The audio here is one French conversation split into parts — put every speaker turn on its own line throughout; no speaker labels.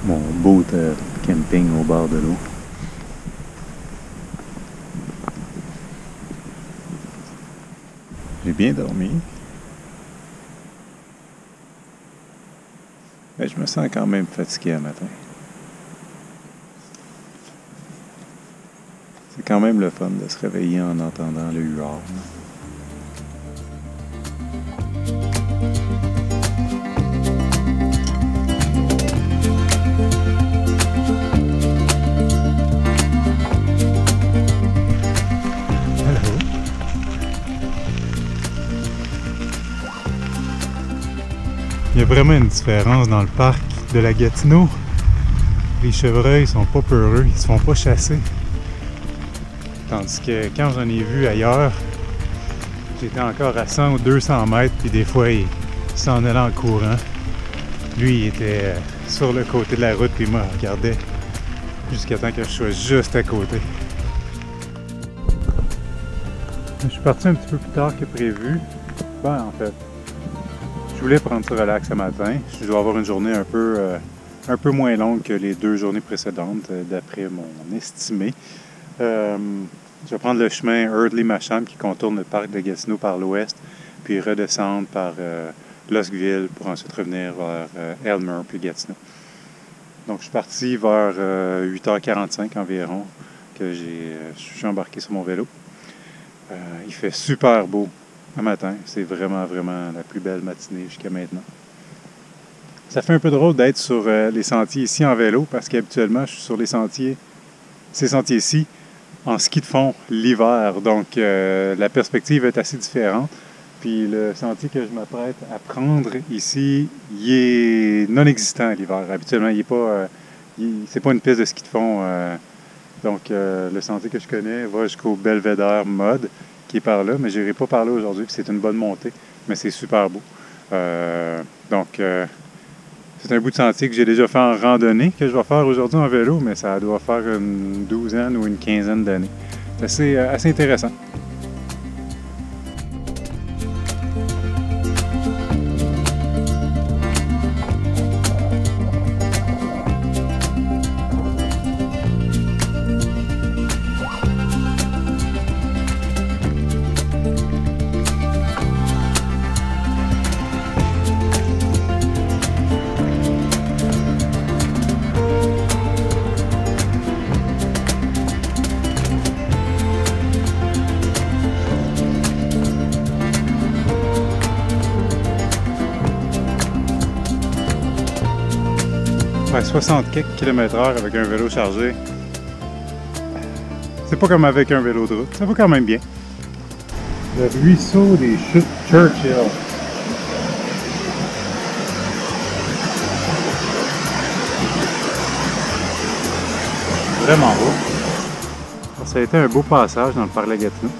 mon boat camping au bord de l'eau. J'ai bien dormi. Mais je me sens quand même fatigué un matin. C'est quand même le fun de se réveiller en entendant le huard. Il y a vraiment une différence dans le parc de la Gatineau. Les chevreuils sont pas peureux, ils se font pas chasser. Tandis que quand j'en ai vu ailleurs, j'étais encore à 100 ou 200 mètres, puis des fois il s'en allait en courant. Lui, il était sur le côté de la route, puis il me regardait jusqu'à temps que je sois juste à côté. Je suis parti un petit peu plus tard que prévu. Ben, en fait, je voulais prendre ça relax ce matin. Je dois avoir une journée un peu moins longue que les 2 journées précédentes, d'après mon estimé. Je vais prendre le chemin Eardley-Macham qui contourne le parc de Gatineau par l'ouest, puis redescendre par Luskville pour ensuite revenir vers Aylmer puis Gatineau. Donc je suis parti vers 8h45 environ que je suis embarqué sur mon vélo. Il fait super beau un matin. C'est vraiment la plus belle matinée jusqu'à maintenant. Ça fait un peu drôle d'être sur les sentiers ici en vélo parce qu'habituellement je suis sur ces sentiers-ci en ski de fond l'hiver. Donc la perspective est assez différente. Puis le sentier que je m'apprête à prendre ici, il est non existant l'hiver. Habituellement, c'est pas une piste de ski de fond. Donc le sentier que je connais va jusqu'au Belvédère Mode qui est par là, mais je n'irai pas par là aujourd'hui, puis c'est une bonne montée, mais c'est super beau. Donc c'est un bout de sentier que j'ai déjà fait en randonnée, que je vais faire aujourd'hui en vélo, mais ça doit faire une 12aine ou une 15aine d'années. C'est assez intéressant. Ouais, 60 quelques km/h avec un vélo chargé. C'est pas comme avec un vélo de route. Ça va quand même bien. Le ruisseau des chutes Churchill. Vraiment beau. Ça a été un beau passage dans le parc de la Gatineau.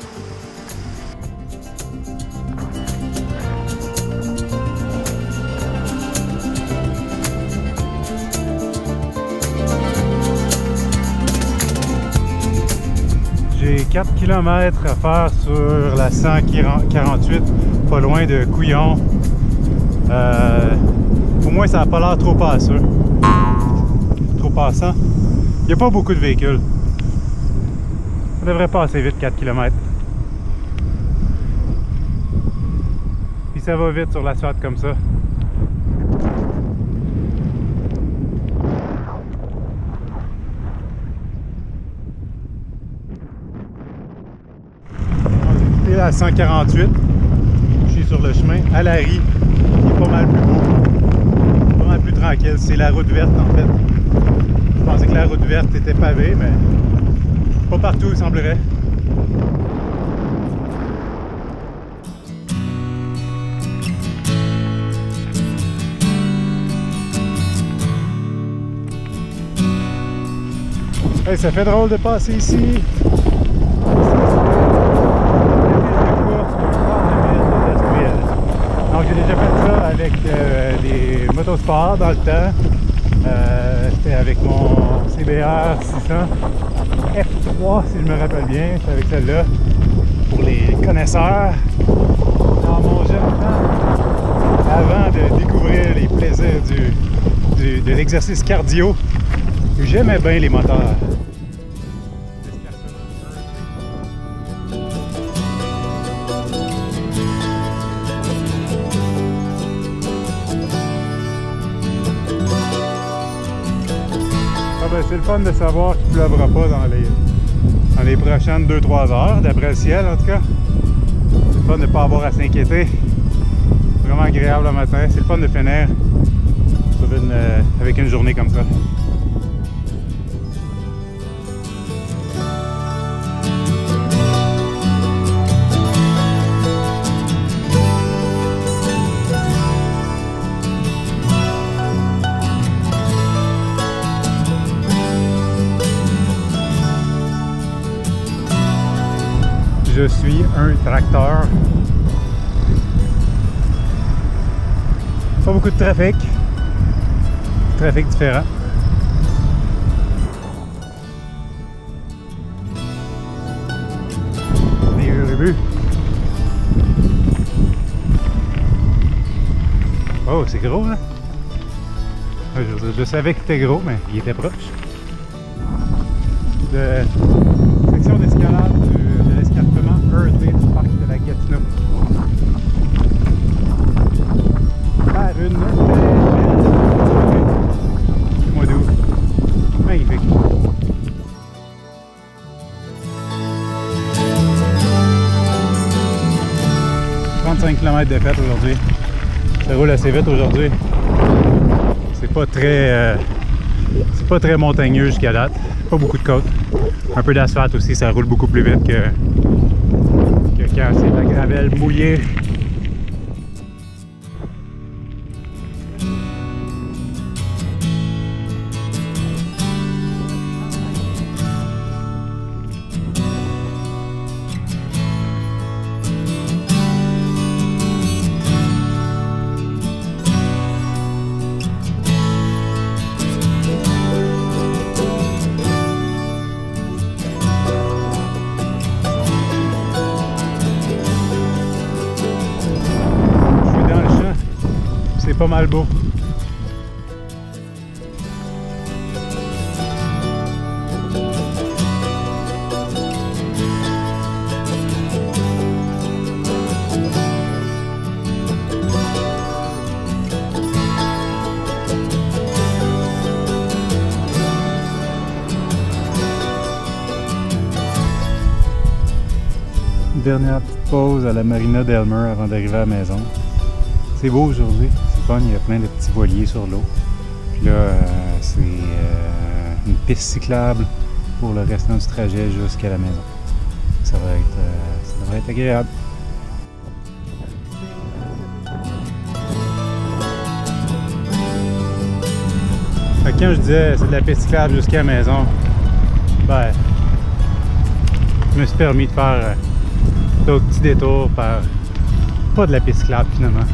J'ai 4 km à faire sur la 148, pas loin de Couillon. Au moins, ça n'a pas l'air trop passeux. Trop passant. Il n'y a pas beaucoup de véhicules. Ça devrait passer vite, 4 km. Puis ça va vite sur l'asphalte comme ça. À 148, je suis sur le chemin à Larry, qui est pas mal plus beau, pas mal plus tranquille. C'est la route verte en fait. Je pensais que la route verte était pavée, mais pas partout il semblerait. Hey, ça fait drôle de passer ici. Donc j'ai déjà fait ça avec des motosports dans le temps. C'était avec mon CBR 600 F3 si je me rappelle bien. C'était avec celle-là pour les connaisseurs dans mon jeune temps, avant de découvrir les plaisirs de l'exercice cardio. J'aimais bien les moteurs. C'est le fun de savoir qu'il ne pleuvra pas dans les prochaines 2-3 heures, d'après le ciel en tout cas. C'est le fun de ne pas avoir à s'inquiéter. Vraiment agréable le matin. C'est le fun de finir avec une journée comme ça. Je suis un tracteur. Pas beaucoup de trafic. Trafic différent. Des urubus. Oh, c'est gros, hein? Je savais qu'il était gros, mais il était proche. Section d'escalade de l'escarpement Earthly du parc de la Gatineau. Par une belle mois d'août. Magnifique. « 35 km de fête aujourd'hui. Ça roule assez vite aujourd'hui. C'est pas très montagneux jusqu'à date. Pas beaucoup de côtes. Un peu d'asphalte aussi, ça roule beaucoup plus vite que quand c'est de la gravelle mouillée. Pas mal beau. Dernière petite pause à la marina d'Elmer avant d'arriver à la maison. C'est beau aujourd'hui. Il y a plein de petits voiliers sur l'eau. Puis là, c'est une piste cyclable pour le restant du trajet jusqu'à la maison. Ça devrait être agréable. Fait que quand je disais c'est de la piste cyclable jusqu'à la maison, ben, je me suis permis de faire d'autres petits détours par pas de la piste cyclable finalement.